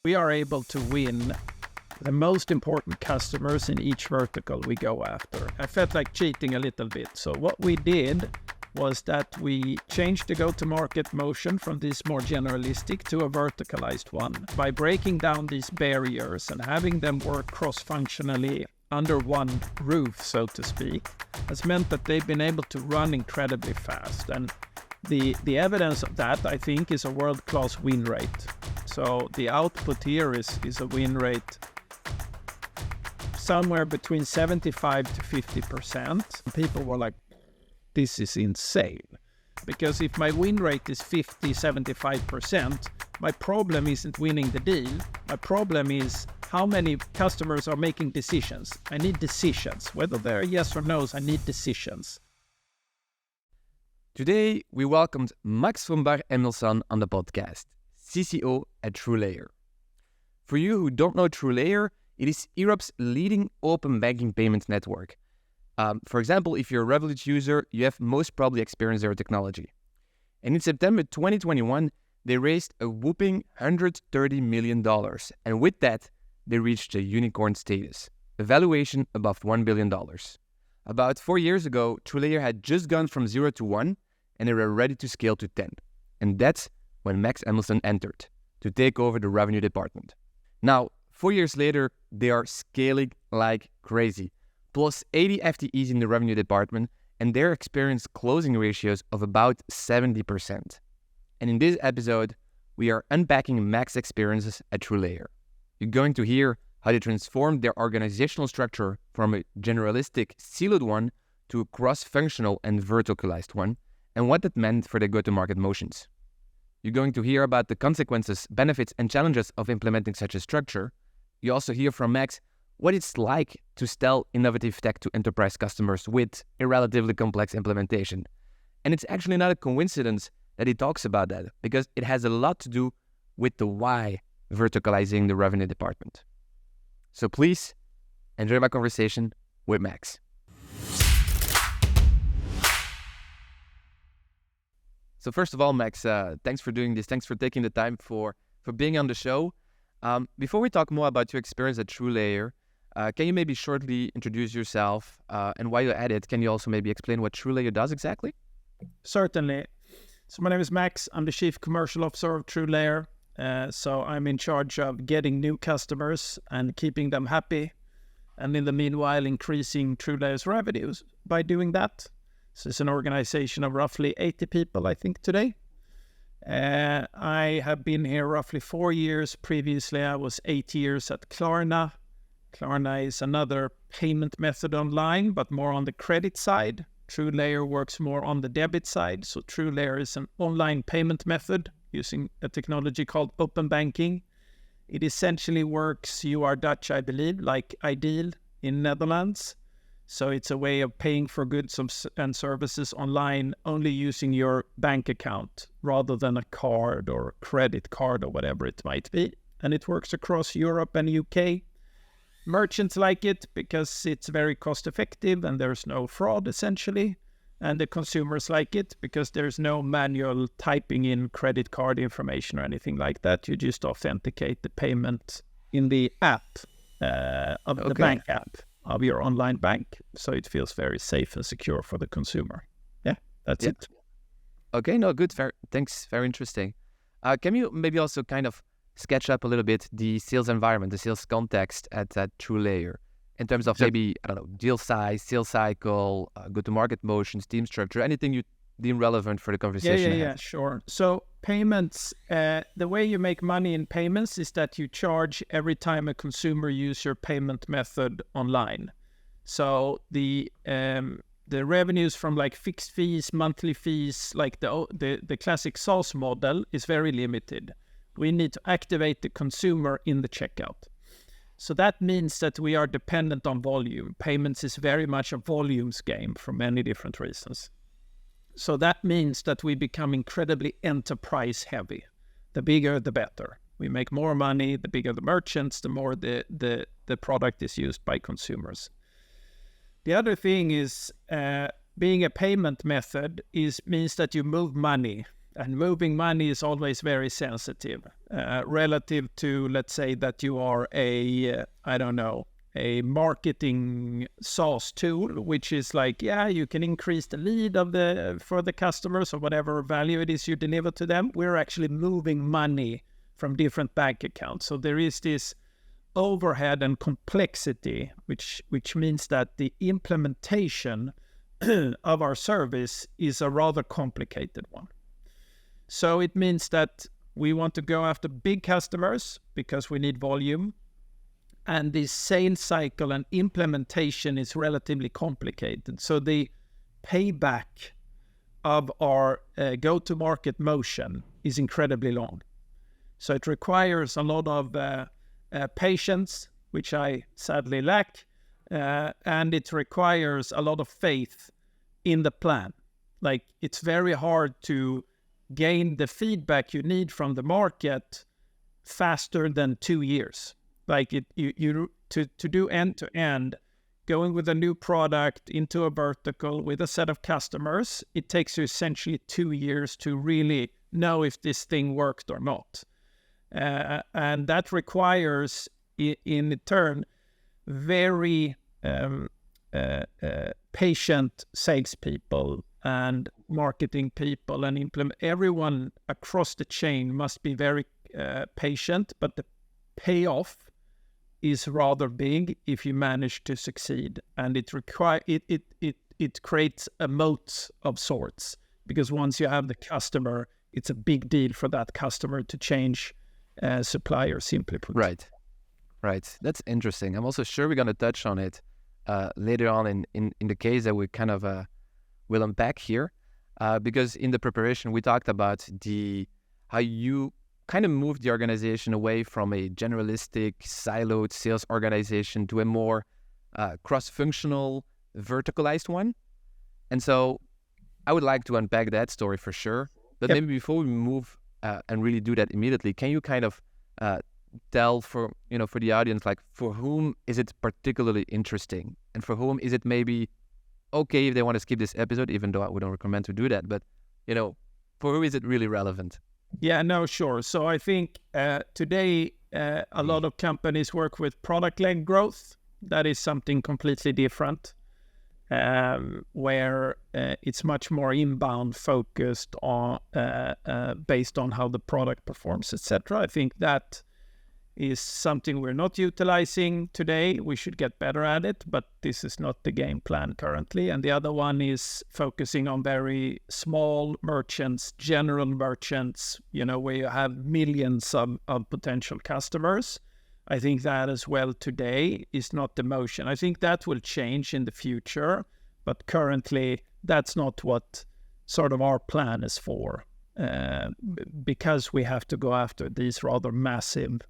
We are able to win the most important customers in each vertical we go after. I felt like cheating a little bit. So what we did was that we changed the go-to-market motion from this more generalistic to a verticalized one. By breaking down these barriers and having them work cross-functionally under one roof, so to speak, has meant that they've been able to run incredibly fast. And the evidence of that, I think, is a world-class win rate. So the output here is a win rate somewhere between 75 to 50%. People were like, this is insane. Because if my win rate is 50, 75%, my problem isn't winning the deal. My problem is how many customers are making decisions. I need decisions. Whether they're yes or no's, I need decisions. Today, we welcomed Max von Bahr Emilson on the podcast, CCO at TrueLayer. For you who don't know TrueLayer, it is Europe's leading open banking payments network. For example, if you're a Revolut user, you have most probably experienced their technology. And in September 2021, they raised a whopping $130 million. And with that, they reached a unicorn status, a valuation above $1 billion. About 4 years ago, TrueLayer had just gone from 0 to 1, and they were ready to scale to 10. And that's when Max Emilson entered to take over the revenue department. Now, 4 years later, they are scaling like crazy, plus 80 FTEs in the revenue department, and they're experiencing closing ratios of about 70%. And in this episode, we are unpacking Max's experiences at TrueLayer. You're going to hear how they transformed their organizational structure from a generalistic, siloed one to a cross-functional and verticalized one, and what that meant for their go-to-market motions. You're going to hear about the consequences, benefits, and challenges of implementing such a structure. You also hear from Max what it's like to sell innovative tech to enterprise customers with a relatively complex implementation. And it's actually not a coincidence that he talks about that, because it has a lot to do with the why verticalizing the revenue department. So please enjoy my conversation with Max. So first of all, Max, thanks for doing this. Thanks for taking the time for being on the show. Before we talk more about your experience at TrueLayer, can you maybe shortly introduce yourself? And while you're at it, can you also maybe explain what TrueLayer does exactly? Certainly. So my name is Max. I'm the Chief Commercial Officer of TrueLayer. So I'm in charge of getting new customers and keeping them happy. And in the meanwhile, increasing TrueLayer's revenues by doing that. So it's an organization of roughly 80 people, I think, today. I have been here roughly 4 years. Previously, I was 8 years at Klarna. Klarna is another payment method online, but more on the credit side. TrueLayer works more on the debit side. So TrueLayer is an online payment method using a technology called open banking. It essentially works, you are Dutch, I believe, like Ideal in Netherlands. So it's a way of paying for goods and services online only using your bank account rather than a card or a credit card or whatever it might be. And it works across Europe and UK. Merchants like it because it's very cost effective and there's no fraud essentially. And the consumers like it because there's no manual typing in credit card information or anything like that. You just authenticate the payment in the app of the bank app of your online bank. So it feels very safe and secure for the consumer. Yeah, that's it. Okay, no, good. Thanks. Very interesting. Can you maybe also kind of sketch up a little bit the sales environment, the sales context at TrueLayer in terms of maybe, I don't know, deal size, sales cycle, go-to-market motions, team structure, anything you deem relevant for the conversation? Yeah, sure. So payments, the way you make money in payments is that you charge every time a consumer uses your payment method online. So the revenues from like fixed fees, monthly fees, like the classic SaaS model is very limited. We need to activate the consumer in the checkout. So that means that we are dependent on volume. Payments is very much a volumes game for many different reasons. So that means that we become incredibly enterprise heavy. The bigger, the better. We make more money, the bigger the merchants, the more the product is used by consumers. The other thing is being a payment method means that you move money And moving money is always very sensitive relative to, let's say, that you are a marketing SaaS tool, which is like, you can increase the lead for the customers or whatever value it is you deliver to them. We're actually moving money from different bank accounts. So there is this overhead and complexity, which means that the implementation of our service is a rather complicated one. So it means that we want to go after big customers because we need volume. And the sales cycle and implementation is relatively complicated. So the payback of our go-to-market motion is incredibly long. So it requires a lot of patience, which I sadly lack, and it requires a lot of faith in the plan. Like, it's very hard to gain the feedback you need from the market faster than 2 years. Like, to do end-to-end, going with a new product into a vertical with a set of customers, it takes you essentially 2 years to really know if this thing worked or not. And that requires, in turn, very patient salespeople and marketing people, and everyone across the chain must be very patient, but the payoff is rather big if you manage to succeed, and it creates a moat of sorts, because once you have the customer, it's a big deal for that customer to change supplier, simply put. Right. That's interesting. I'm also sure we're going to touch on it later on in the case that we kind of will unpack here, because in the preparation we talked about how you kind of moved the organization away from a generalistic, siloed sales organization to a more cross-functional, verticalized one. And so I would like to unpack that story for sure. But maybe before we move and really do that immediately, can you kind of tell for the audience, like, for whom is it particularly interesting, and for whom is it maybe okay if they want to skip this episode, even though we don't recommend to do that, but for who is it really relevant? Yeah, no, sure. So I think today a lot of companies work with product-led growth. That is something completely different, where it's much more inbound focused on based on how the product performs, etc. I think that is something we're not utilizing today. We should get better at it, but this is not the game plan currently. And the other one is focusing on very small merchants, general merchants, where you have millions of potential customers. I think that as well today is not the motion. I think that will change in the future, but currently that's not what sort of our plan is for, because we have to go after these rather massive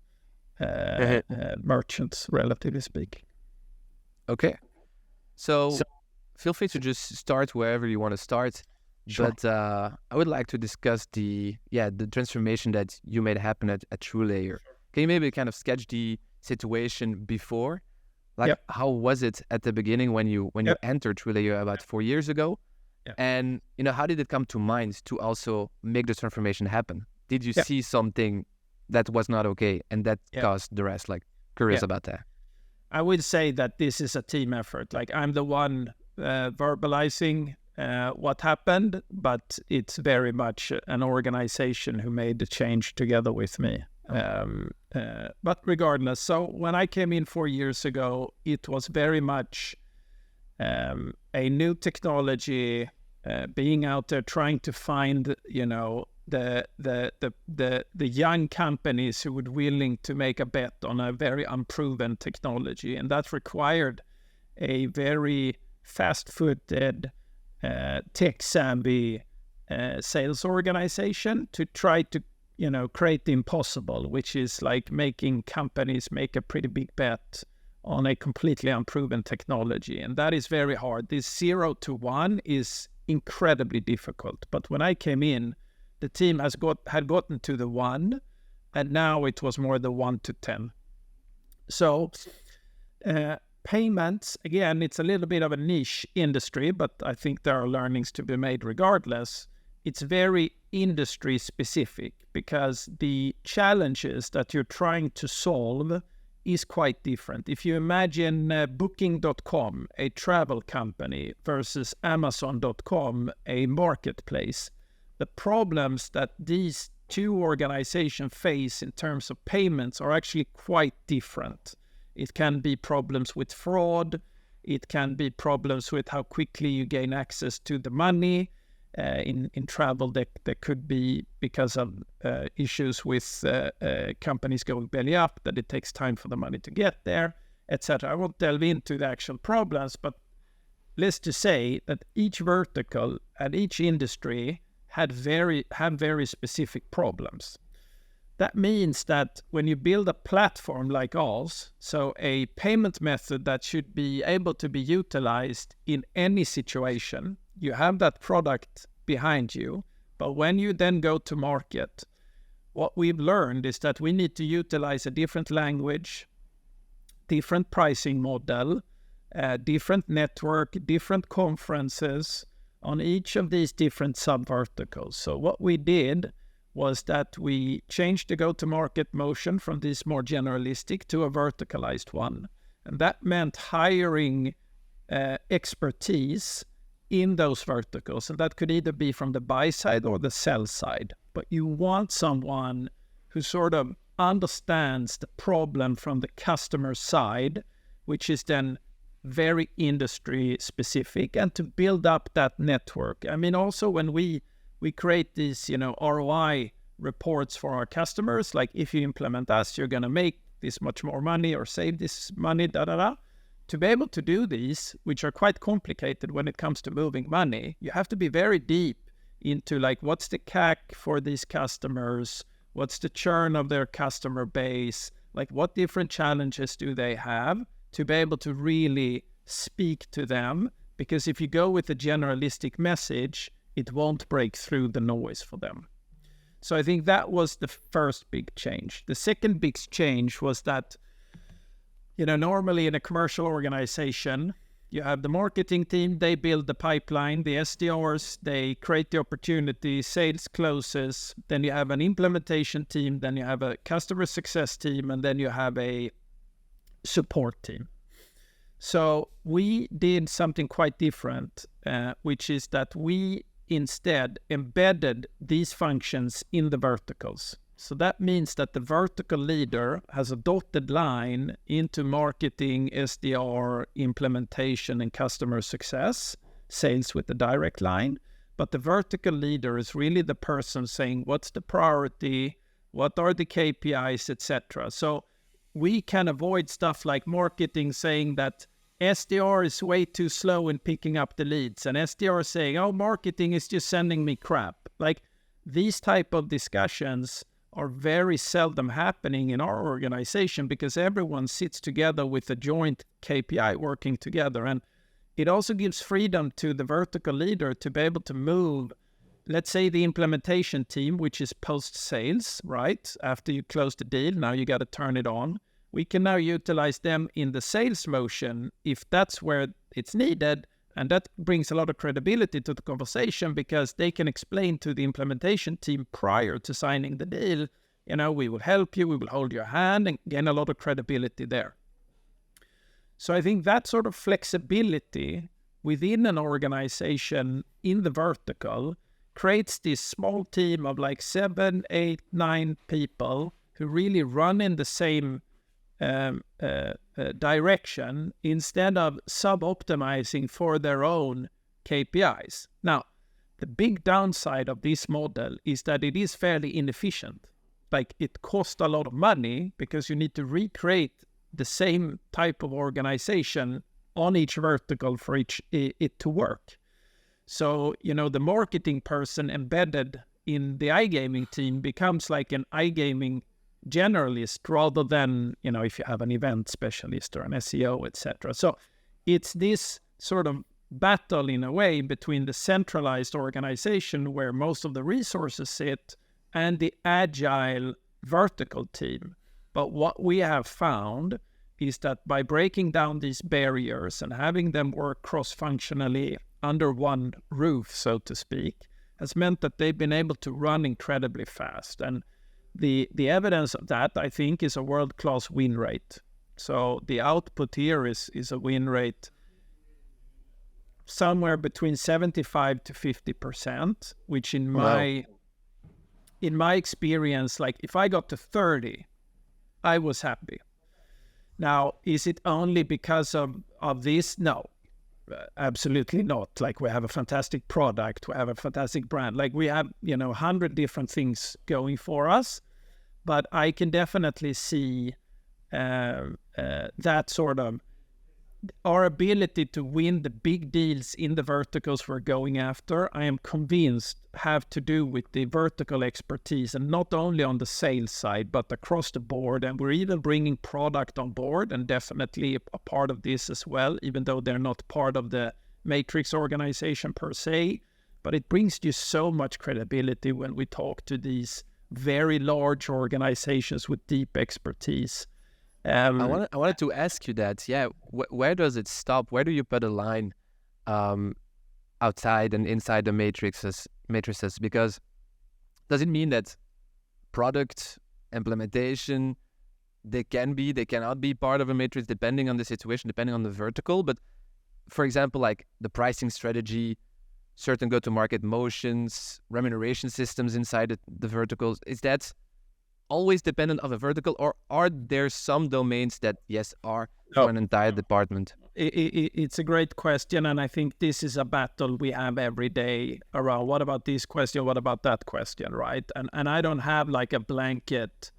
merchants, relatively speaking. Okay. So feel free to just start wherever you want to start. Sure. But I would like to discuss the transformation that you made happen at TrueLayer. Can you maybe kind of sketch the situation before? Like, how was it at the beginning when you entered TrueLayer about 4 years ago? Yep. And how did it come to mind to also make the transformation happen? Did you see something that was not okay and that caused the rest? Like, curious about that. I would say that this is a team effort. Like, I'm the one verbalizing what happened, but it's very much an organization who made the change together with me. But regardless, so when I came in 4 years ago, it was very much a new technology, being out there trying to find, the young companies who would willing to make a bet on a very unproven technology, and that required a very fast-footed, tech-savvy sales organization to try to create the impossible, which is like making companies make a pretty big bet on a completely unproven technology, and that is very hard. This 0 to 1 is incredibly difficult, but when I came in, the team had gotten to the 1, and now it was more the 1 to 10. So payments, again, it's a little bit of a niche industry, but I think there are learnings to be made regardless. It's very industry specific because the challenges that you're trying to solve is quite different. If you imagine Booking.com, a travel company, versus Amazon.com, a marketplace, the problems that these two organizations face in terms of payments are actually quite different. It can be problems with fraud. It can be problems with how quickly you gain access to the money. In travel, there could be, because of issues with companies going belly up, that it takes time for the money to get there, etc. I won't delve into the actual problems, but let's just say that each vertical and each industry have very specific problems. That means that when you build a platform like ours, so a payment method that should be able to be utilized in any situation, you have that product behind you. But when you then go to market, what we've learned is that we need to utilize a different language, different pricing model, different network, different conferences on each of these different sub-verticals. So what we did was that we changed the go-to-market motion from this more generalistic to a verticalized one. And that meant hiring expertise in those verticals. And that could either be from the buy side or the sell side. But you want someone who sort of understands the problem from the customer side, which is then very industry specific, and to build up that network. I mean, also when we create these, ROI reports for our customers, like if you implement us, you're going to make this much more money or save this money, To be able to do these, which are quite complicated when it comes to moving money, you have to be very deep into like, what's the CAC for these customers? What's the churn of their customer base? Like, what different challenges do they have to be able to really speak to them? Because if you go with a generalistic message, it won't break through the noise for them. So I think that was the first big change. The second big change was that, normally in a commercial organization, you have the marketing team, they build the pipeline, the SDRs, they create the opportunity, sales closes, then you have an implementation team, then you have a customer success team, and then you have a support team. So we did something quite different, which is that we instead embedded these functions in the verticals. So that means that the vertical leader has a dotted line into marketing, SDR, implementation, and customer success, sales with the direct line. But the vertical leader is really the person saying, what's the priority? What are the KPIs, etc. So we can avoid stuff like marketing saying that SDR is way too slow in picking up the leads, and SDR saying, oh, marketing is just sending me crap. Like, these type of discussions are very seldom happening in our organization because everyone sits together with a joint KPI working together. And it also gives freedom to the vertical leader to be able to move, let's say, the implementation team, which is post-sales, right? After you close the deal, now you got to turn it on. We can now utilize them in the sales motion if that's where it's needed. And that brings a lot of credibility to the conversation because they can explain to the implementation team prior to signing the deal, we will help you, we will hold your hand, and gain a lot of credibility there. So I think that sort of flexibility within an organization in the vertical creates this small team of like 7, 8, 9 people who really run in the same direction instead of sub-optimizing for their own KPIs. Now, the big downside of this model is that it is fairly inefficient. Like, it costs a lot of money because you need to recreate the same type of organization on each vertical for it to work. So, the marketing person embedded in the iGaming team becomes like an iGaming generalist rather than, if you have an event specialist or an SEO, etc. So it's this sort of battle in a way between the centralized organization where most of the resources sit and the agile vertical team. But what we have found is that by breaking down these barriers and having them work cross-functionally under one roof, so to speak, has meant that they've been able to run incredibly fast. And the evidence of that, I think, is a world-class win rate. So the output here is a win rate somewhere between 75 to 50%, which in my experience, like if I got to 30, I was happy. Now, is it only because of this? No, absolutely not. Like we have a fantastic product, we have a fantastic brand, like we have, 100 different things going for us, but I can definitely see that sort of our ability to win the big deals in the verticals we're going after, I am convinced have to do with the vertical expertise, and not only on the sales side, but across the board. And we're even bringing product on board, and definitely a part of this as well, even though they're not part of the matrix organization per se. But it brings you so much credibility when we talk to these very large organizations with deep expertise. I wanted to ask you that. Yeah, where does it stop? Where do you put a line outside and inside the matrices? Because does it mean that product implementation, they cannot be part of a matrix depending on the situation, depending on the vertical? But for example, like the pricing strategy, certain go-to-market motions, remuneration systems inside the verticals, is that always dependent on a vertical, or are there some domains that, yes, are for an entire department? It's a great question, and I think this is a battle we have every day around what about this question, what about that question, right? And I don't have like a blanket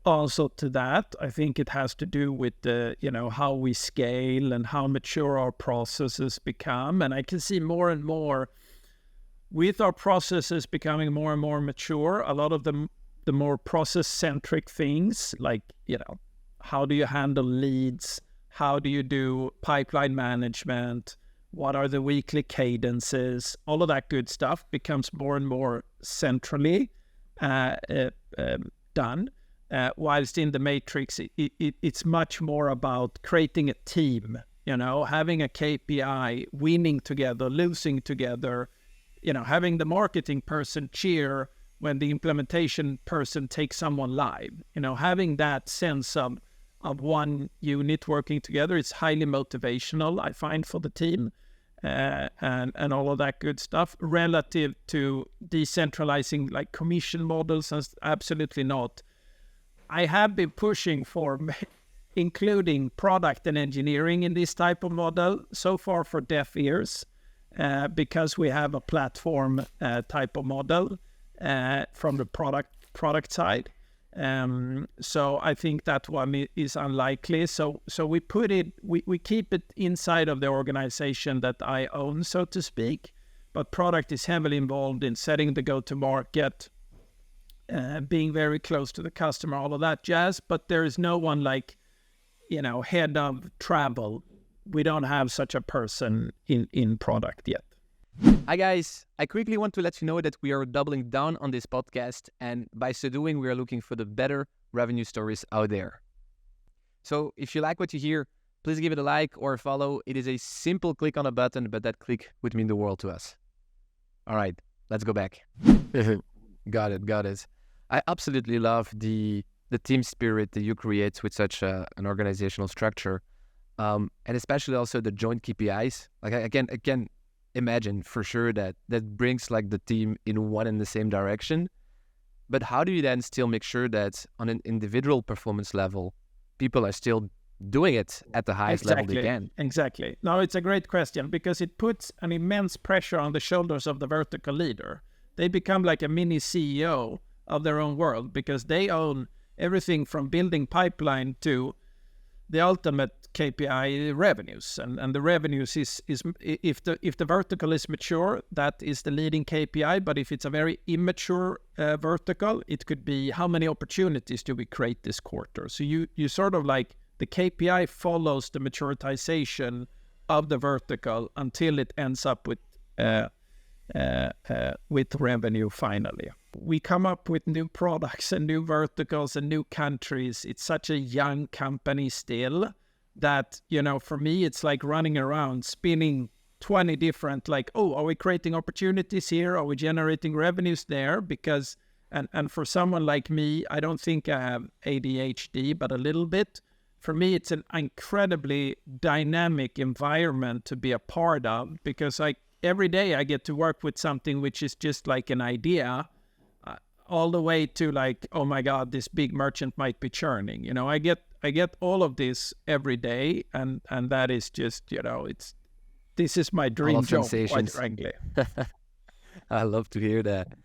answer to that. I think it has to do with the, how we scale and how mature our processes become. And I can see more and more with our processes becoming more and more mature, a lot of the more process-centric things, like, how do you handle leads? How do you do pipeline management? What are the weekly cadences? All of that good stuff becomes more and more centrally done. Whilst in the matrix, it's much more about creating a team, having a KPI, winning together, losing together, having the marketing person cheer when the implementation person takes someone live, having that sense of one unit working together is highly motivational, I find, for the team, and all of that good stuff. Relative to decentralizing like commission models, absolutely not. I have been pushing for including product and engineering in this type of model, so far for deaf ears, because we have a platform type of model from the product side. So I think that one is unlikely. So we keep it inside of the organization that I own, so to speak, but product is heavily involved in setting the go-to-market, being very close to the customer, all of that jazz. But there is no one like, head of travel. We don't have such a person in product yet. Hi guys, I quickly want to let you know that we are doubling down on this podcast, and by so doing we are looking for the better revenue stories out there. So if you like what you hear, please give it a like or a follow. It is a simple click on a button, but that click would mean the world to us. All right, let's go back. Got it. I absolutely love the team spirit that you create with such an organizational structure, and especially also the joint KPIs. Like I can imagine for sure that brings like the team in one and the same direction. But how do you then still make sure that on an individual performance level, people are still doing it at the highest level they can? Exactly. No, it's a great question, because it puts an immense pressure on the shoulders of the vertical leader. They become like a mini CEO of their own world, because they own everything from building pipeline to the ultimate KPI, revenues, and the revenues is if the vertical is mature, that is the leading KPI. But if it's a very immature vertical, it could be how many opportunities do we create this quarter. So you sort of like the KPI follows the maturitization of the vertical until it ends up with revenue finally. We come up with new products and new verticals and new countries. It's such a young company still that, for me, it's like running around spinning 20 different, like, oh, are we creating opportunities here? Are we generating revenues there? Because, and for someone like me, I don't think I have ADHD, but a little bit. For me, it's an incredibly dynamic environment to be a part of, because every day I get to work with something which is just like an idea, all the way to like, oh my God, this big merchant might be churning. You know, I get all of this every day, and that is just, you know, this is my dream job, quite frankly. I love to hear that.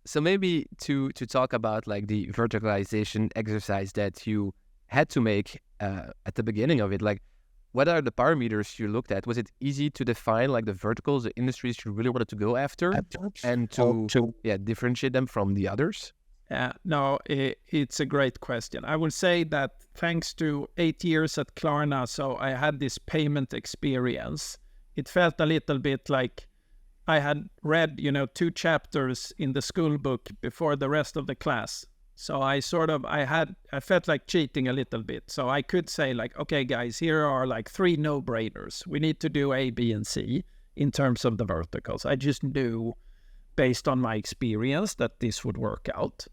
So maybe to talk about like the verticalization exercise that you had to make at the beginning of it, like what are the parameters you looked at? Was it easy to define like the verticals, the industries you really wanted to go after, and to differentiate them from the others? No, it's a great question. I would say that thanks to 8 years at Klarna, so I had this payment experience. It felt a little bit like I had read, 2 chapters in the school book before the rest of the class. So I felt like cheating a little bit. So I could say like, okay, guys, here are like 3 no-brainers. We need to do A, B, and C in terms of the verticals. I just knew based on my experience that this would work out.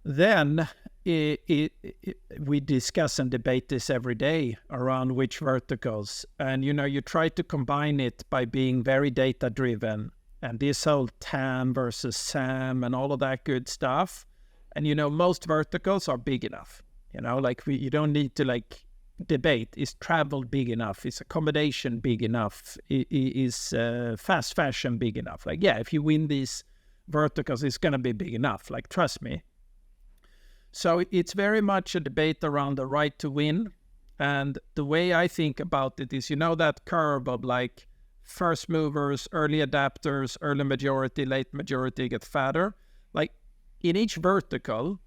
Then we discuss and debate this every day around which verticals. And, you try to combine it by being very data-driven. And this whole TAM versus SAM and all of that good stuff. And, most verticals are big enough. You don't need to like debate. Is travel big enough? Is accommodation big enough? Is fast fashion big enough? Like, yeah, if you win these verticals, it's going to be big enough. Like, trust me. So it's very much a debate around the right to win. And the way I think about it is, that curve of like first movers, early adapters, early majority, late majority get fatter. Like in each vertical,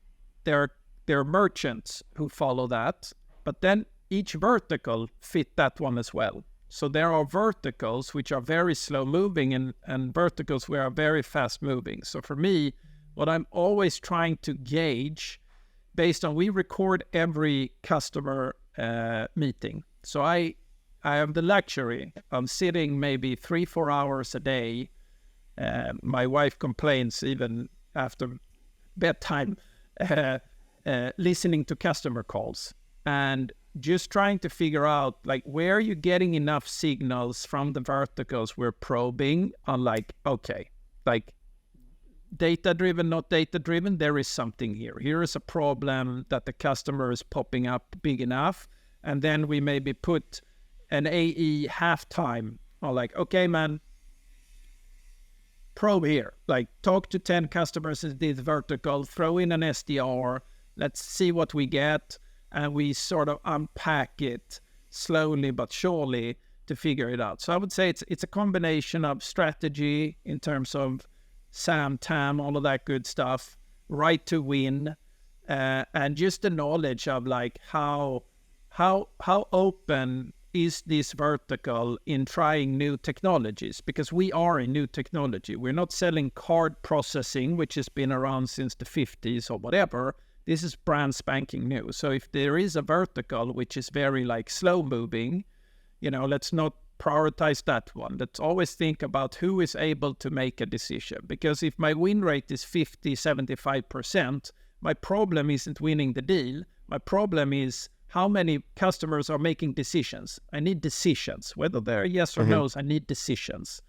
there are merchants who follow that, but then each vertical fit that one as well. So there are verticals which are very slow moving and verticals which are very fast moving. So for me, what I'm always trying to gauge based on, we record every customer meeting. So I have the luxury of sitting maybe 3-4 hours a day. My wife complains even after bedtime, listening to customer calls and just trying to figure out like where are you getting enough signals from the verticals we're probing on, like, okay, like data-driven, not data-driven, there is something here. Here is a problem that the customer is popping up big enough. And then we maybe put an AE halftime or like, okay, man, probe here. Like talk to 10 customers in this vertical, throw in an SDR, let's see what we get. And we sort of unpack it slowly but surely to figure it out. So I would say it's a combination of strategy in terms of SAM, TAM, all of that good stuff, right to win, and just the knowledge of like how open is this vertical in trying new technologies, because we are in new technology. We're not selling card processing, which has been around since the 50s or whatever. This is brand spanking new. So if there is a vertical which is very like slow moving, let's not prioritize that one. Let's always think about who is able to make a decision. Because if my win rate is 50-75%, my problem isn't winning the deal. My problem is how many customers are making decisions. I need decisions. Whether they're yes or no's, I need decisions.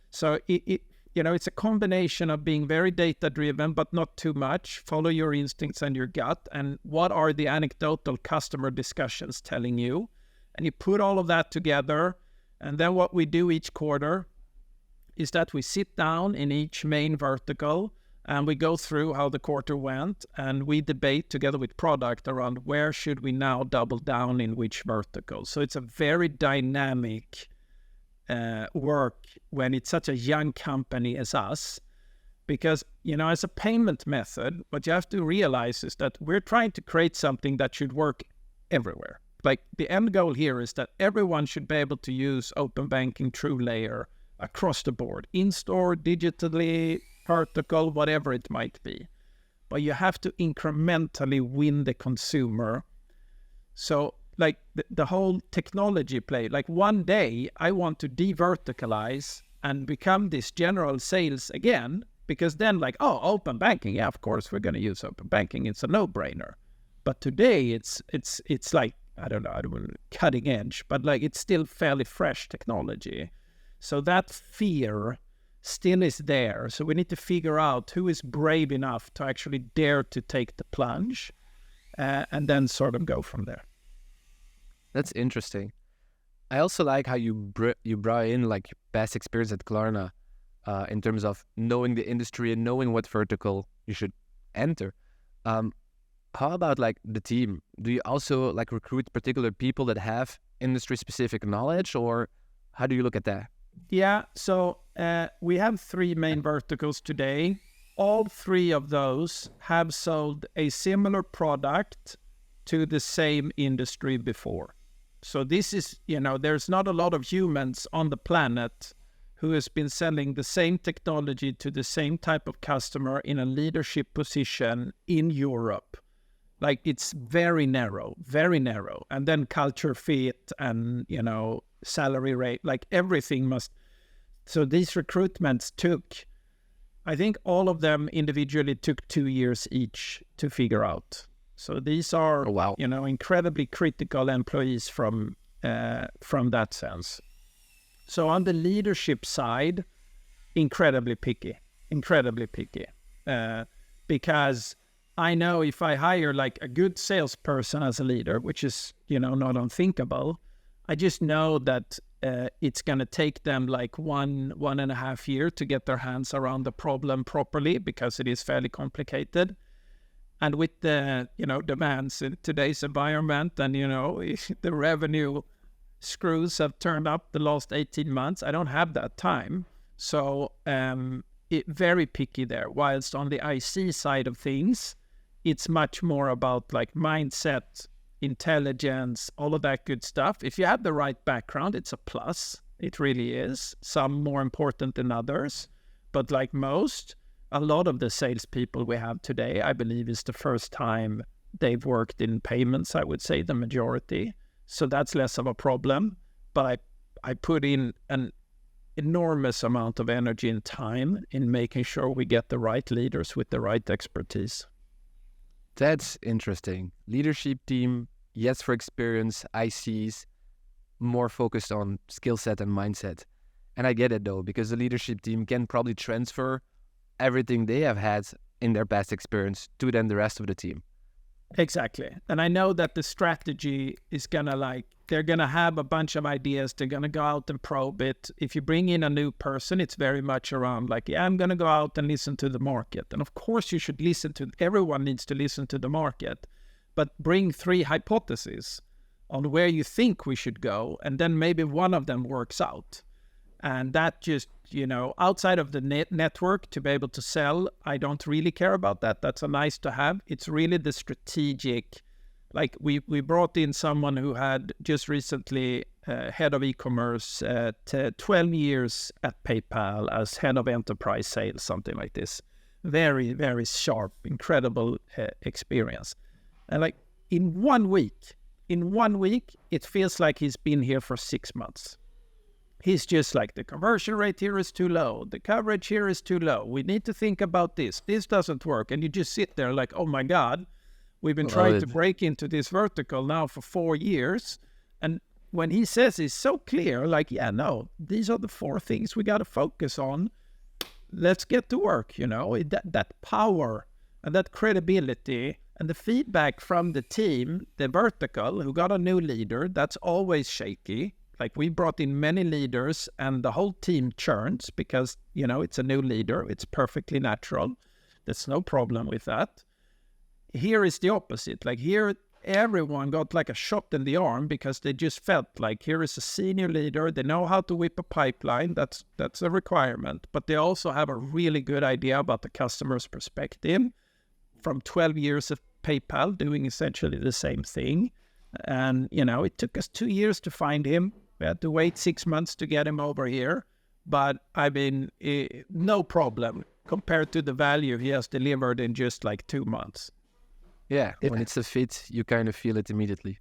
So it's a combination of being very data-driven, but not too much. Follow your instincts and your gut. And what are the anecdotal customer discussions telling you? And you put all of that together. And then what we do each quarter is that we sit down in each main vertical and we go through how the quarter went, and we debate together with product around where should we now double down in which vertical. So it's a very dynamic work when it's such a young company as us, because, as a payment method, what you have to realize is that we're trying to create something that should work everywhere. Like the end goal here is that everyone should be able to use open banking TrueLayer across the board, in-store, digitally, vertical, whatever it might be. But you have to incrementally win the consumer. So like the whole technology play. Like one day I want to de-verticalize and become this general sales again, because then like, oh, open banking, yeah, of course we're going to use open banking. It's a no-brainer. But today it's like, I don't know, cutting edge, but like it's still fairly fresh technology. So that fear still is there. So we need to figure out who is brave enough to actually dare to take the plunge, and then sort of go from there. That's interesting. I also like how you brought in like your past experience at Klarna, in terms of knowing the industry and knowing what vertical you should enter. How about like the team? Do you also like recruit particular people that have industry specific knowledge, or how do you look at that? Yeah, so we have 3 main verticals today. All 3 of those have sold a similar product to the same industry before. So this is, there's not a lot of humans on the planet who has been selling the same technology to the same type of customer in a leadership position in Europe. Like it's very narrow. And then culture fit and, salary rate, like everything must. So these recruitments took, I think all of them individually took 2 years each to figure out. So these are, Oh, wow. Incredibly critical employees from that sense. So on the leadership side, incredibly picky, because I know if I hire like a good salesperson as a leader, which is, not unthinkable, I just know that it's going to take them like 1.5 years to get their hands around the problem properly, because it is fairly complicated. And with the, demands in today's environment and, the revenue screws have turned up the last 18 months, I don't have that time. So very picky there. Whilst on the IC side of things, it's much more about like mindset, intelligence, all of that good stuff. If you have the right background, it's a plus. It really is. Some more important than others. But like a lot of the salespeople we have today, I believe, is the first time they've worked in payments, I would say the majority. So that's less of a problem. But I put in an enormous amount of energy and time in making sure we get the right leaders with the right expertise. That's interesting. Leadership team, yes, for experience, ICs, more focused on skill set and mindset. And I get it though, because the leadership team can probably transfer everything they have had in their past experience to then the rest of the team. Exactly. And I know that the strategy is they're going to have a bunch of ideas. They're going to go out and probe it. If you bring in a new person, it's very much around like, yeah, I'm going to go out and listen to the market. And of course you should everyone needs to listen to the market, but bring 3 hypotheses on where you think we should go. And then maybe one of them works out. And that just, outside of the network to be able to sell, I don't really care about that. That's a nice to have. It's really the strategic. Like we brought in someone who had just recently head of e-commerce, 12 years at PayPal as head of enterprise sales, something like this. Very, very sharp, incredible experience. And like in 1 week, it feels like he's been here for 6 months. He's just like, the conversion rate here is too low. The coverage here is too low. We need to think about this. This doesn't work. And you just sit there like, oh my God, we've been trying to break into this vertical now for 4 years. And when he says it's so clear, like, yeah, no, these are the 4 things we got to focus on. Let's get to work, that power and that credibility and the feedback from the team, the vertical, who got a new leader, that's always shaky. Like we brought in many leaders and the whole team churns because, it's a new leader. It's perfectly natural. There's no problem with that. Here is the opposite. Like here, everyone got like a shot in the arm because they just felt like here is a senior leader. They know how to whip a pipeline. That's a requirement. But they also have a really good idea about the customer's perspective from 12 years of PayPal doing essentially the same thing. And, it took us 2 years to find him. We had to wait 6 months to get him over here. But, no problem compared to the value he has delivered in just like 2 months. Yeah, when it's a fit, you kind of feel it immediately.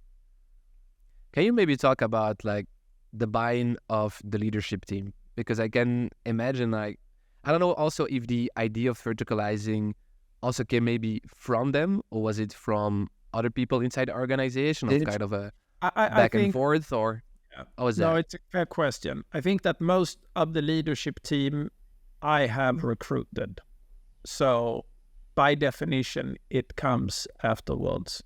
Can you maybe talk about like the buy-in of the leadership team? Because I can imagine like, I don't know also if the idea of verticalizing also came maybe from them, or was it from other people inside the organization of kind of a I back and think, forth, or how was no, that? it's a fair question. I think that most of the leadership team I have recruited. So by definition, it comes afterwards.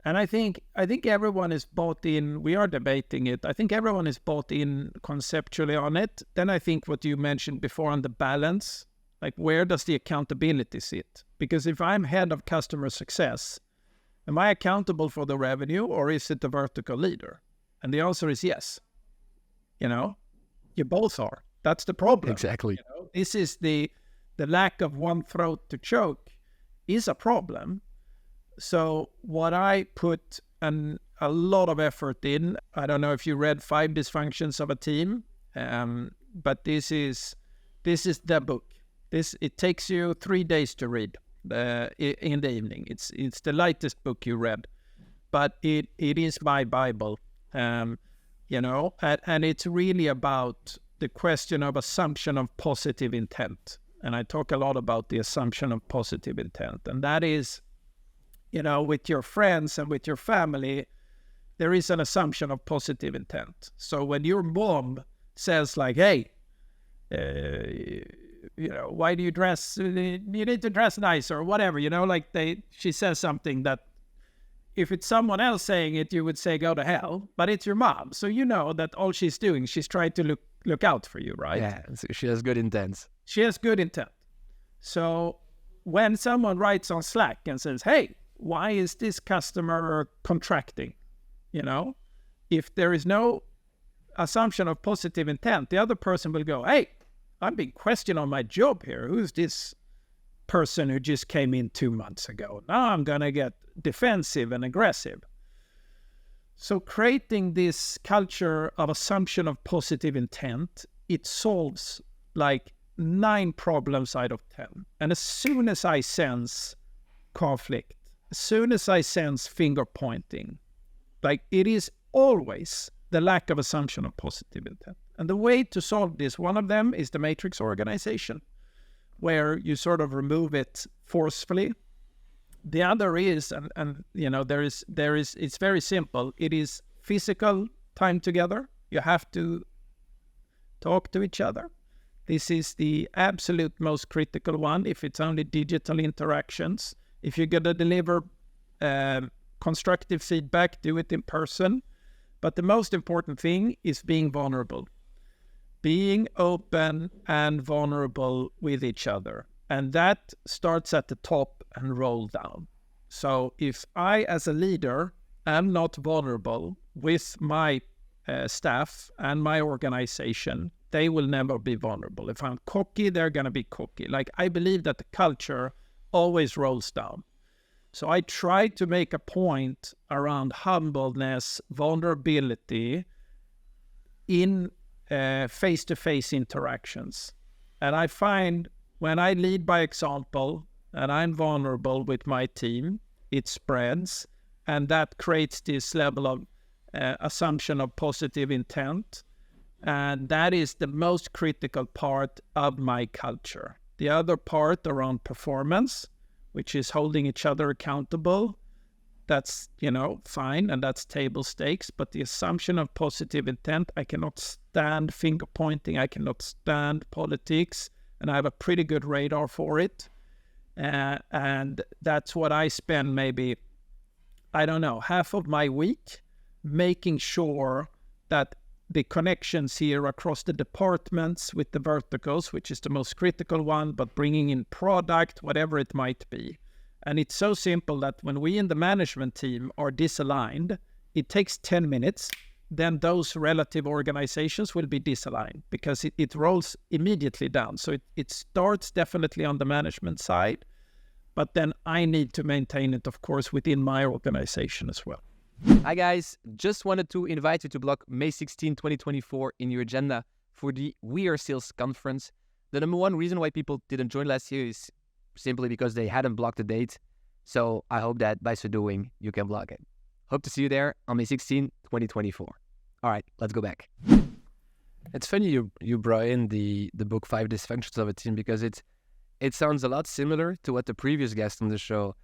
And I think everyone is bought in. We are debating it. I think everyone is bought in conceptually on it. Then I think what you mentioned before on the balance, like where does the accountability sit? Because if I'm head of customer success, am I accountable for the revenue, or is it the vertical leader? And the answer is yes. You both are. That's the problem. Exactly. This is the lack of one throat to choke is a problem. So what I put a lot of effort in, I don't know if you read 5 Dysfunctions of a Team, but this is the book. It takes you 3 days to read in the evening. It's the lightest book you read, but it is my Bible, and it's really about the question of assumption of positive intent. And I talk a lot about the assumption of positive intent, and that is, with your friends and with your family, there is an assumption of positive intent. So when your mom says like, hey, why do you dress, you need to dress nice or whatever, she says something that if it's someone else saying it, you would say, go to hell, but it's your mom. So you know that all she's doing, she's trying to look out for you, right? Yeah, so she has good intent. She has good intent. So when someone writes on Slack and says, hey, why is this customer contracting? If there is no assumption of positive intent, the other person will go, hey, I'm being questioned on my job here. Who's this person who just came in 2 months ago? Now I'm going to get defensive and aggressive. So creating this culture of assumption of positive intent, it solves like 9 problems out of 10. And as soon as I sense conflict, as soon as I sense finger pointing, like it is always the lack of assumption of positive intent. And the way to solve this, one of them is the matrix organization, where you sort of remove it forcefully. The other is, there is, it's very simple. It is physical time together. You have to talk to each other. This is the absolute most critical one. If it's only digital interactions, if you're going to deliver constructive feedback, do it in person. But the most important thing is being vulnerable, being open and vulnerable with each other. And that starts at the top and roll down. So if I, as a leader, am not vulnerable with my staff and my organization, they will never be vulnerable. If I'm cocky, they're going to be cocky. Like, I believe that the culture always rolls down. So I try to make a point around humbleness, vulnerability in face-to-face interactions. And I find when I lead by example and I'm vulnerable with my team, it spreads, and that creates this level of assumption of positive intent. And that is the most critical part of my culture. The other part around performance, which is holding each other accountable, that's, fine, and that's table stakes. But the assumption of positive intent, I cannot stand finger pointing, I cannot stand politics, and I have a pretty good radar for it. And that's what I spend maybe, half of my week making sure that the connections here across the departments with the verticals, which is the most critical one, but bringing in product, whatever it might be. And it's so simple that when we in the management team are disaligned, it takes 10 minutes, then those relative organizations will be disaligned because it rolls immediately down. So it starts definitely on the management side, but then I need to maintain it, of course, within my organization as well. Hi guys, just wanted to invite you to block May 16, 2024 in your agenda for the We Are Sales conference. The number one reason why people didn't join last year is simply because they hadn't blocked the date. So I hope that by so doing, you can block it. Hope to see you there on May 16, 2024. All right, let's go back. It's funny you brought in the book 5 Dysfunctions of a Team, because it sounds a lot similar to what the previous guest on the show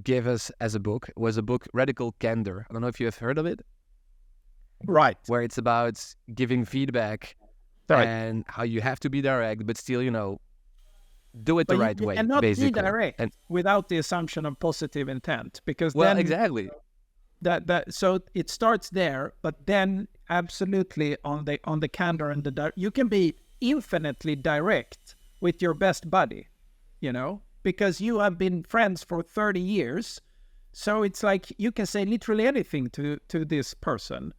gave us as a book. It was a book, Radical Candor. I don't know if you have heard of it. Right. Where it's about giving feedback and how you have to be direct, but still, do it the right way. And not basically. be direct without the assumption of positive intent, because then exactly. So it starts there, but then absolutely on the candor and you can be infinitely direct with your best buddy, because you have been friends for 30 years. So it's like you can say literally anything to this person,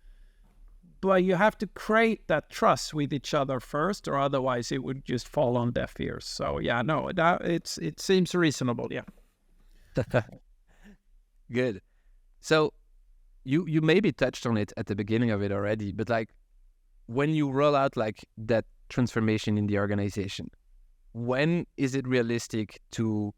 but you have to create that trust with each other first, or otherwise it would just fall on deaf ears. So it seems reasonable. Yeah. Good. So you maybe touched on it at the beginning of it already, but like when you roll out like that transformation in the organization, when is it realistic to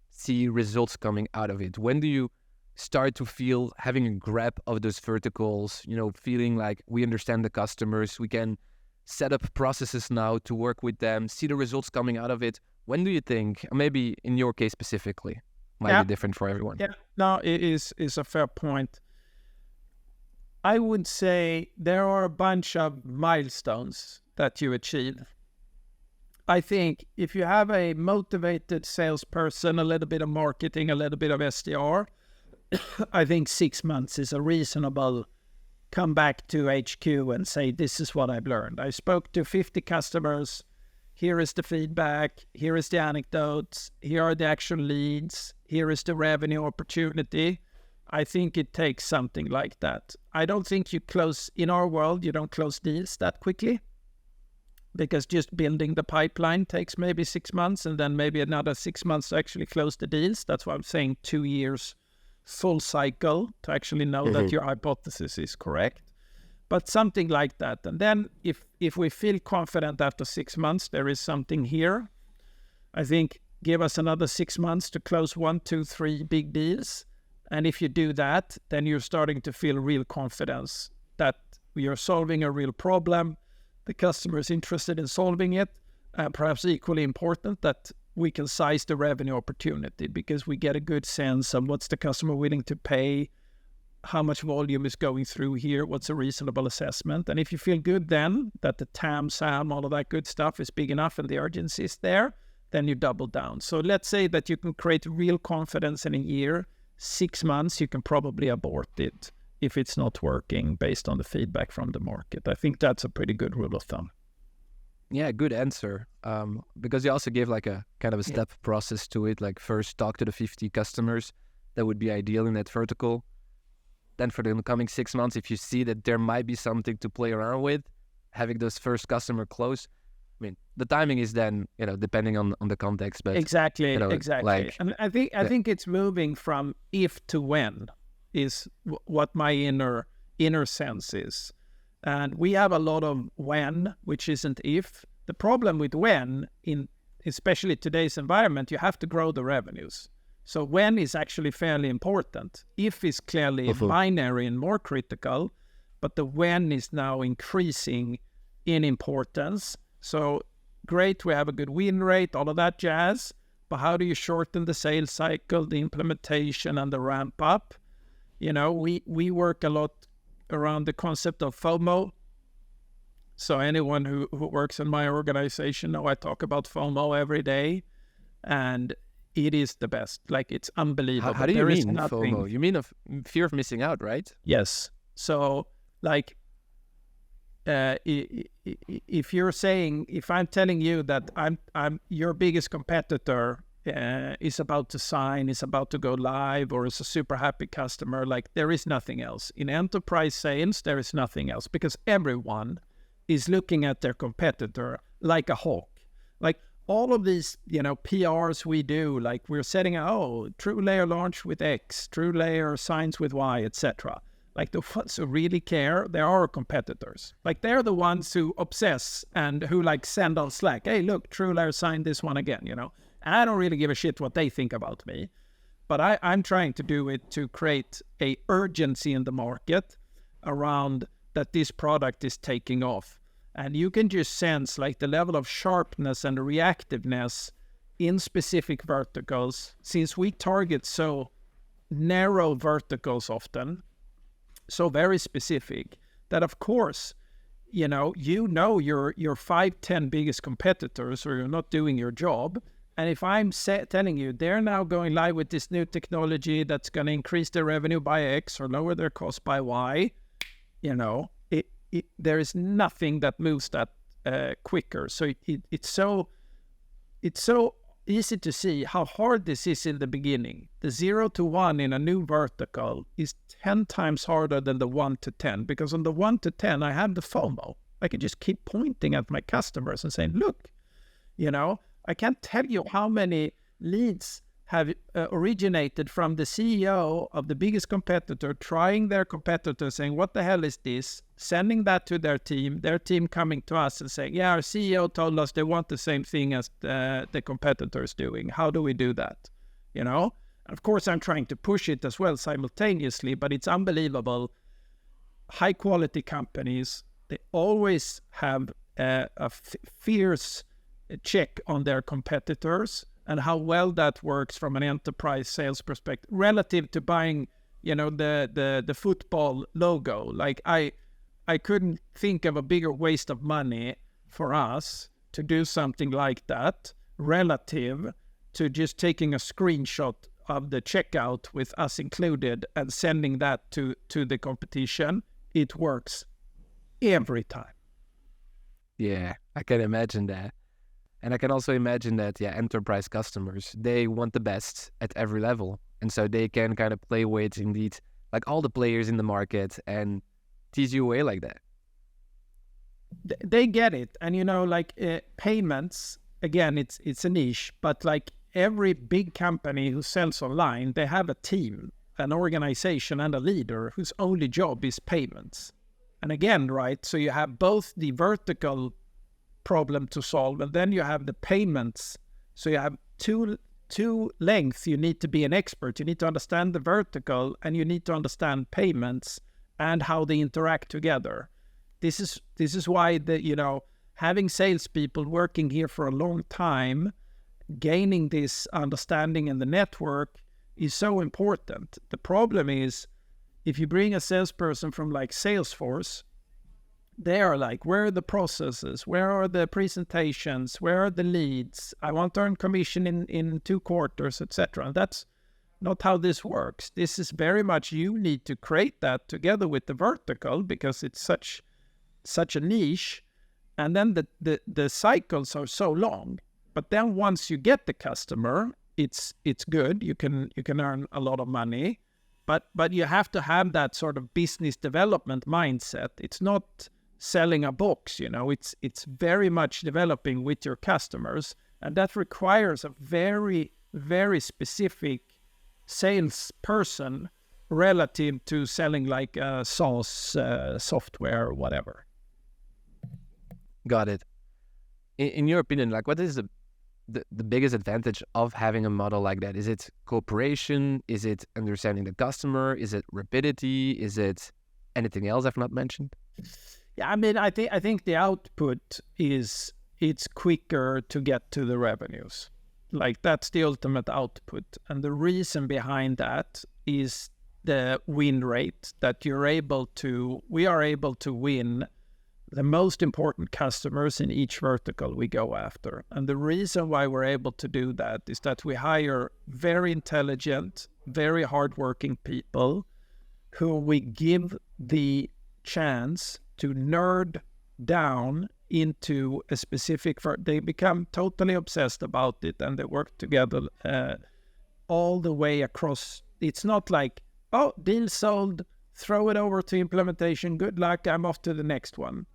see results coming out of it? When do you start to feel having a grab of those verticals, feeling like we understand the customers, we can set up processes now to work with them, see the results coming out of it? When do you think, maybe in your case specifically, might be different for everyone? Yeah, no, it is a fair point. I would say there are a bunch of milestones that you achieve. I think if you have a motivated salesperson, a little bit of marketing, a little bit of SDR, I think 6 months is a reasonable come back to HQ and say, this is what I've learned. I spoke to 50 customers. Here is the feedback. Here is the anecdotes. Here are the actual leads. Here is the revenue opportunity. I think it takes something like that. I don't think in our world, you don't close deals that quickly, because just building the pipeline takes maybe 6 months and then maybe another 6 months to actually close the deals. That's why I'm saying 2 years full cycle to actually know that your hypothesis is correct. But something like that. And then if we feel confident after 6 months, there is something here, I think give us another 6 months to close 1, 2, 3 big deals. And if you do that, then you're starting to feel real confidence that you're solving a real problem. The customer is interested in solving it. Perhaps equally important, that we can size the revenue opportunity, because we get a good sense of what's the customer willing to pay, how much volume is going through here, what's a reasonable assessment. And if you feel good then that the TAM, SAM, all of that good stuff is big enough and the urgency is there, then you double down. So let's say that you can create real confidence in a year. 6 months, you can probably abort it if it's not working based on the feedback from the market. I think that's a pretty good rule of thumb. Yeah, good answer. Because you also gave like a kind of a step process to it. Like first talk to the 50 customers. That would be ideal in that vertical. Then for the coming 6 months, if you see that there might be something to play around with, having those first customer close. I mean, the timing is then, depending on the context. But exactly. Like, and I think it's moving from if to when is what my inner sense is. And we have a lot of when, which isn't if. The problem with when, in especially today's environment, you have to grow the revenues. So when is actually fairly important. If is clearly binary and more critical, but the when is now increasing in importance. So great, we have a good win rate, all of that jazz. But how do you shorten the sales cycle, the implementation, and the ramp up? We work a lot around the concept of FOMO. So anyone who works in my organization know I talk about FOMO every day, and it is the best. Like, it's unbelievable. How do you mean FOMO? You mean of fear of missing out, right? Yes. So like, if I'm telling you that I'm your biggest competitor is about to sign, is about to go live, or is a super happy customer, like, there is nothing else. In enterprise sales, there is nothing else, because everyone is looking at their competitor like a hawk. Like, all of these, PRs we do, like we're setting out, TrueLayer launch with X, TrueLayer signs with Y, etc. Like, the ones who really care, they are our competitors. Like, they're the ones who obsess and who like send on Slack, hey, look, TrueLayer signed this one again, And I don't really give a shit what they think about me. But I'm trying to do it to create a urgency in the market around that this product is taking off. And you can just sense like the level of sharpness and reactiveness in specific verticals, since we target so narrow verticals often, so very specific, that of course, your 5-10 biggest competitors, or you're not doing your job. And if I'm telling you they're now going live with this new technology that's going to increase their revenue by X or lower their cost by Y, there is nothing that moves that quicker. So it's so easy to see how hard this is in the beginning. The 0 to 1 in a new vertical is 10 times harder than the 1 to 10, because on the 1 to 10, I have the FOMO. I can just keep pointing at my customers and saying, look, I can't tell you how many leads have originated from the CEO of the biggest competitor, trying their competitor, saying, what the hell is this? Sending that to their team coming to us and saying, yeah, our CEO told us they want the same thing as the competitor is doing. How do we do that? Of course, I'm trying to push it as well simultaneously, but it's unbelievable. High quality companies, they always have a fierce check on their competitors and how well that works from an enterprise sales perspective relative to buying, the football logo. Like I couldn't think of a bigger waste of money for us to do something like that relative to just taking a screenshot of the checkout with us included and sending that to the competition. It works every time. Yeah, I can imagine that. And I can also imagine that, enterprise customers, they want the best at every level. And so they can kind of play with, indeed, like all the players in the market and tease you away like that. They get it. And, payments, again, it's a niche, but like every big company who sells online, they have a team, an organization and a leader whose only job is payments. And again, right, so you have both the vertical problem to solve, and then you have the payments. So you have two lengths. You need to be an expert. You need to understand the vertical, and you need to understand payments and how they interact together. This is why having salespeople working here for a long time, gaining this understanding in the network is so important. The problem is, if you bring a salesperson from like Salesforce, they are like, where are the processes? Where are the presentations? Where are the leads? I want to earn commission in 2 quarters, etc. And that's not how this works. This is very much, you need to create that together with the vertical, because it's such a niche. And then the cycles are so long. But then once you get the customer, it's good. You can earn a lot of money. But you have to have that sort of business development mindset. It's not selling a box, it's very much developing with your customers. And that requires a very, very specific salesperson relative to selling like a SaaS software or whatever. Got it. In your opinion, like what is the biggest advantage of having a model like that? Is it cooperation? Is it understanding the customer? Is it rapidity? Is it anything else I've not mentioned? Yeah, I think the output is it's quicker to get to the revenues. Like that's the ultimate output. And the reason behind that is the win rate, that we are able to win the most important customers in each vertical we go after. And the reason why we're able to do that is that we hire very intelligent, very hardworking people who we give the chance to nerd down into a specific, they become totally obsessed about it, and they work together all the way across. It's not like, oh, deal sold, throw it over to implementation, good luck, I'm off to the next one.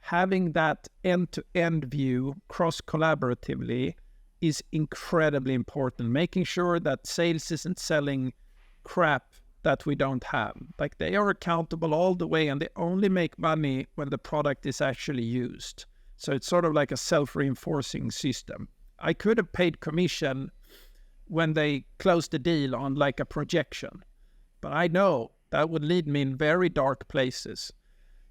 Having that end-to-end view cross-collaboratively is incredibly important. Making sure that sales isn't selling crap that we don't have. Like they are accountable all the way, and they only make money when the product is actually used. So it's sort of like a self-reinforcing system. I could have paid commission when they close the deal on like a projection. But I know that would lead me in very dark places.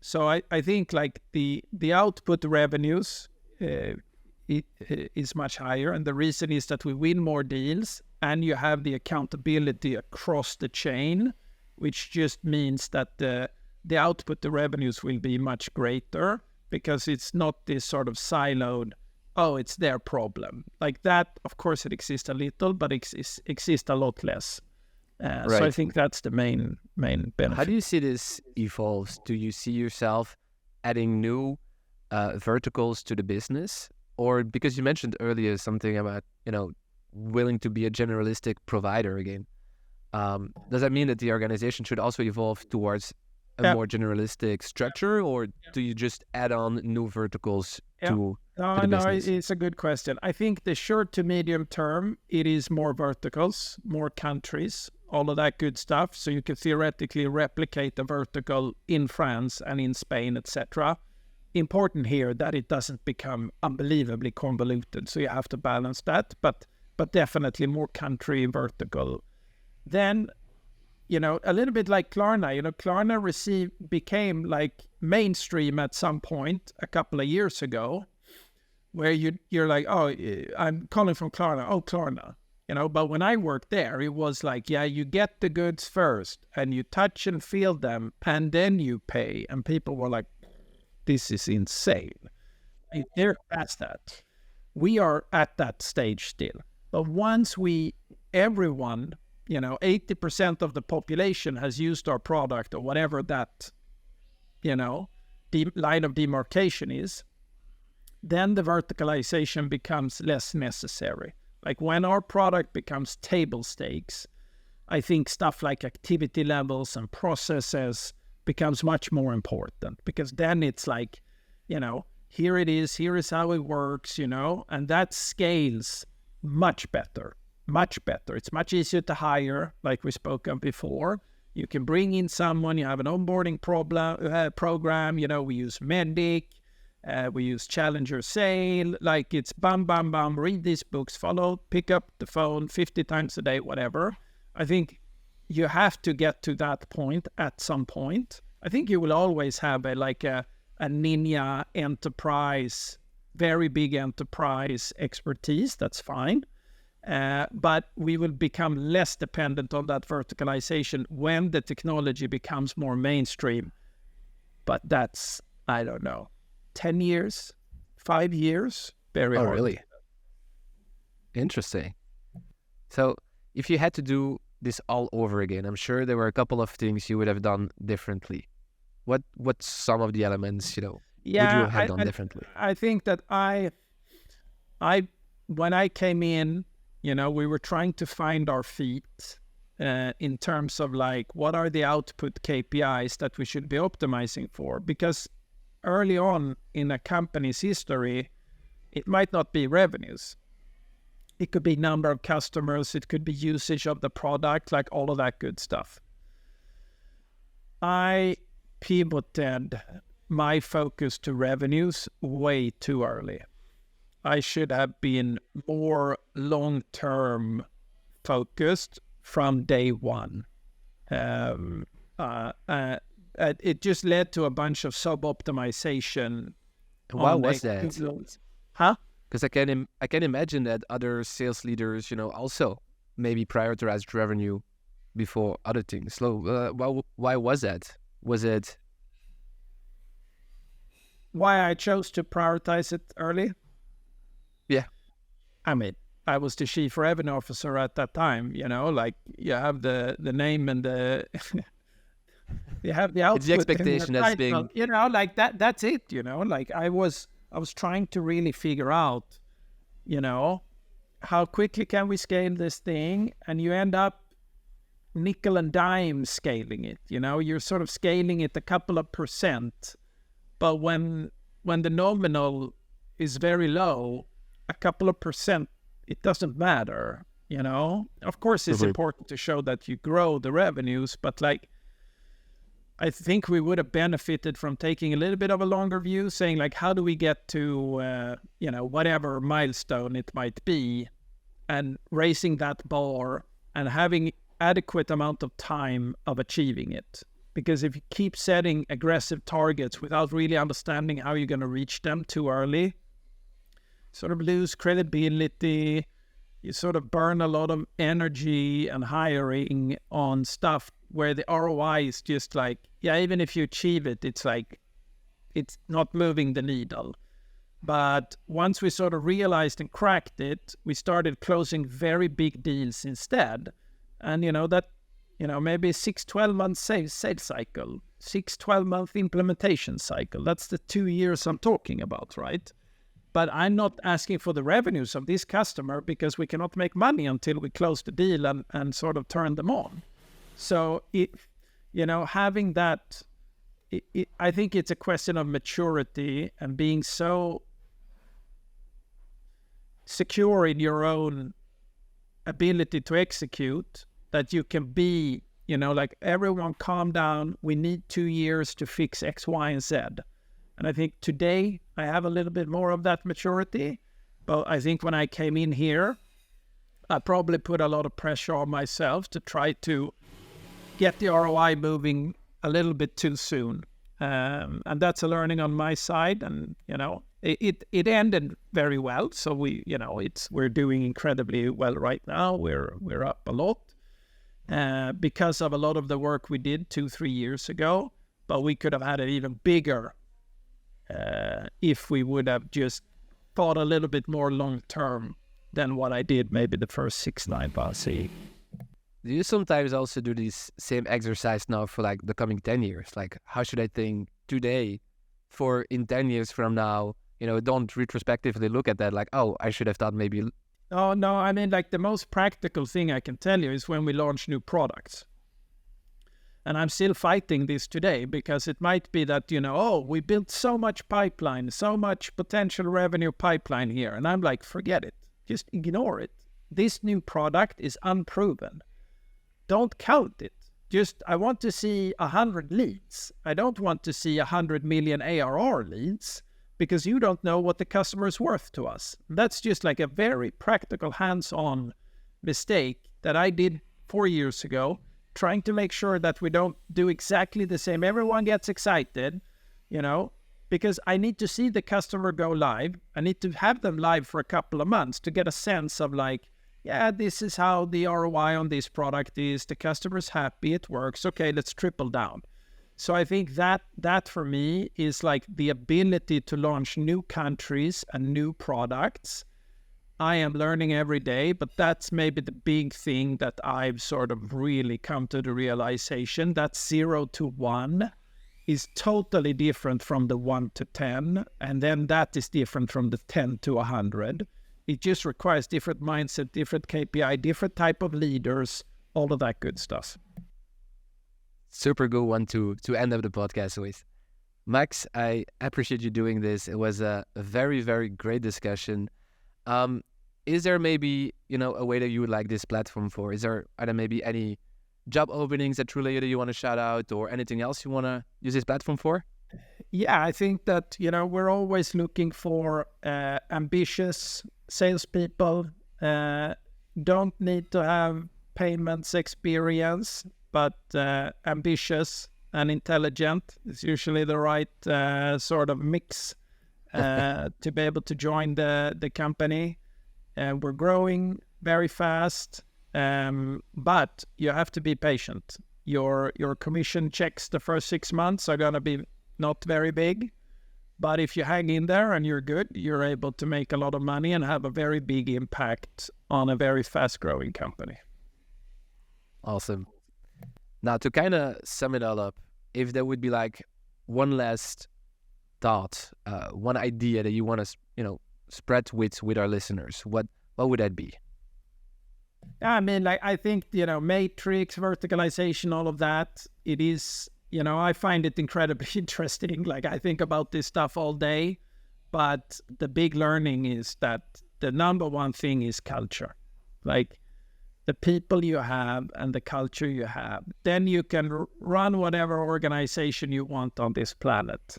So I think like the output revenues is much higher. And the reason is that we win more deals and you have the accountability across the chain, which just means that the output, the revenues will be much greater because it's not this sort of siloed, oh, it's their problem. Like that, of course, it exists a little, but it exists a lot less. Right. So I think that's the main benefit. How do you see this evolves? Do you see yourself adding new verticals to the business? Or because you mentioned earlier something about, willing to be a generalistic provider again. Does that mean that the organization should also evolve towards a more generalistic structure, or do you just add on new verticals to the business? It's a good question. I think the short to medium term, it is more verticals, more countries, all of that good stuff. So you can theoretically replicate the vertical in France and in Spain, etc. Important here that it doesn't become unbelievably convoluted. So you have to balance that, but definitely more country vertical. Then, a little bit like Klarna, Klarna became like mainstream at some point a couple of years ago, where you're like, oh, I'm calling from Klarna. Oh, Klarna, but when I worked there, it was like, yeah, you get the goods first and you touch and feel them and then you pay. And people were like, this is insane. They're past that. We are at that stage still. But once everyone, 80% of the population has used our product or whatever that, line of demarcation is, then the verticalization becomes less necessary. Like when our product becomes table stakes, I think stuff like activity levels and processes becomes much more important, because then it's like, here it is, here is how it works, and that scales much better. It's much easier to hire, like we spoke of before. You can bring in someone, you have an onboarding program, we use Medic, we use Challenger Sale, like it's bam, bam, bam, read these books, pick up the phone 50 times a day, whatever. I think you have to get to that point at some point. I think you will always have a ninja enterprise, very big enterprise expertise. That's fine. But we will become less dependent on that verticalization when the technology becomes more mainstream. But that's, I don't know, 10 years, 5 years, very hard. Oh, really? Interesting. So if you had to do this all over again, I'm sure there were a couple of things you would have done differently. What's some of the elements, would you have done differently? I think that when I came in, we were trying to find our feet in terms of like, what are the output KPIs that we should be optimizing for? Because early on in a company's history, it might not be revenues. It could be number of customers. It could be usage of the product, like all of that good stuff. I pivoted my focus to revenues way too early. I should have been more long-term focused from day one. It just led to a bunch of sub-optimization. Why was that? Huh? Because I can imagine that other sales leaders, also maybe prioritized revenue before other things. So why was that? Was it why I chose to prioritize it early? Yeah. I mean, I was the chief revenue officer at that time, like you have the name and the you have the output. It's the expectation that's being, like that's it, like I was trying to really figure out, how quickly can we scale this thing? And you end up nickel and dime scaling it, you're sort of scaling it a couple of percent. But when the nominal is very low, a couple of percent, it doesn't matter, Of course, it's important to show that you grow the revenues, but like, I think we would have benefited from taking a little bit of a longer view, saying like, how do we get to, whatever milestone it might be, and raising that bar and having adequate amount of time of achieving it. Because if you keep setting aggressive targets without really understanding how you're going to reach them too early, sort of lose credibility, you sort of burn a lot of energy and hiring on stuff where the ROI is just like, yeah, even if you achieve it, it's like, it's not moving the needle. But once we sort of realized and cracked it, we started closing very big deals instead. And, maybe 6-12 month sales cycle, 6-12 month implementation cycle. That's the 2 years I'm talking about, right? But I'm not asking for the revenues of this customer because we cannot make money until we close the deal and sort of turn them on. So, having that, I think it's a question of maturity and being so secure in your own ability to execute that you can be, like, everyone calm down. We need 2 years to fix X, Y, and Z. And I think today I have a little bit more of that maturity. But I think when I came in here, I probably put a lot of pressure on myself to try to get the ROI moving a little bit too soon. And that's a learning on my side. And, it ended very well. So we're doing incredibly well right now. We're up a lot because of a lot of the work we did 2-3 years ago. But we could have had it even bigger if we would have just thought a little bit more long term than what I did maybe the first 6-9 months. Do you sometimes also do this same exercise now for like the coming 10 years? Like, how should I think today for in 10 years from now? Don't retrospectively look at that like, oh, I should have thought maybe. Oh, no, I mean, like, the most practical thing I can tell you is when we launch new products. And I'm still fighting this today because it might be that, we built so much pipeline, so much potential revenue pipeline here. And I'm like, forget it. Just ignore it. This new product is unproven. Don't count it. I want to see 100 leads. I don't want to see 100 million ARR leads because you don't know what the customer is worth to us. That's just like a very practical hands-on mistake that I did 4 years ago, trying to make sure that we don't do exactly the same. Everyone gets excited, because I need to see the customer go live. I need to have them live for a couple of months to get a sense of like, yeah, this is how the ROI on this product is. The customer's happy, it works. Okay, let's triple down. So I think that for me is like the ability to launch new countries and new products. I am learning every day, but that's maybe the big thing that I've sort of really come to the realization that 0 to 1 is totally different from the 1 to 10. And then that is different from the 10 to 100. It just requires different mindset, different KPI, different type of leaders, all of that good stuff. Super good one to end up the podcast with. Max, I appreciate you doing this. It was a very, very great discussion. Is there maybe, a way that you would like this platform for? Are there maybe any job openings at TrueLayer that you want to shout out or anything else you want to use this platform for? Yeah, I think that, we're always looking for ambitious salespeople. Don't need to have payments experience, but ambitious and intelligent is usually the right sort of mix to be able to join the company. We're growing very fast, but you have to be patient. Your commission checks the first 6 months are going to be not very big, but if you hang in there and you're good, you're able to make a lot of money and have a very big impact on a very fast-growing company. Awesome. Now, to kind of sum it all up, if there would be like one last thought, one idea that you want to, spread with our listeners, what would that be? I mean, like, I think, matrix, verticalization, all of that, it is, I find it incredibly interesting. Like, I think about this stuff all day, but the big learning is that the number one thing is culture. Like, the people you have and the culture you have, then you can run whatever organization you want on this planet.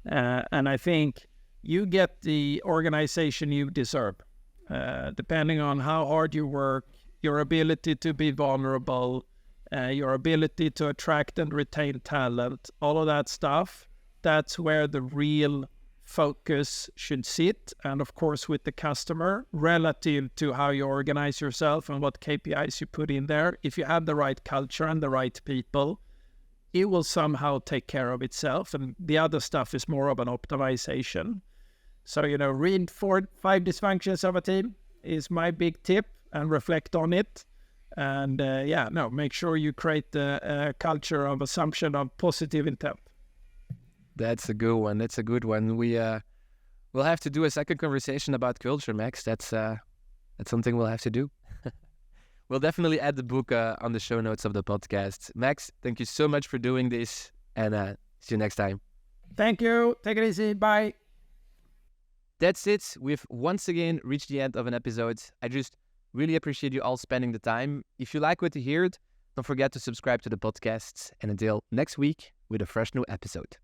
And I think you get the organization you deserve. depending on how hard you work, your ability to be vulnerable, your ability to attract and retain talent, all of that stuff, that's where the real focus should sit. And of course, with the customer, relative to how you organize yourself and what KPIs you put in there, if you have the right culture and the right people, it will somehow take care of itself. And the other stuff is more of an optimization. So, read 4-5 dysfunctions of a team is my big tip, and reflect on it. And make sure you create a culture of assumption of positive intent. That's a good one. That's a good one. We'll have to do a second conversation about culture, Max. That's something we'll have to do. We'll definitely add the book on the show notes of the podcast. Max, thank you so much for doing this, and see you next time. Thank you. Take it easy. Bye. That's it. We've once again reached the end of an episode. I just really appreciate you all spending the time. If you like what you heard, don't forget to subscribe to the podcast. And until next week with a fresh new episode.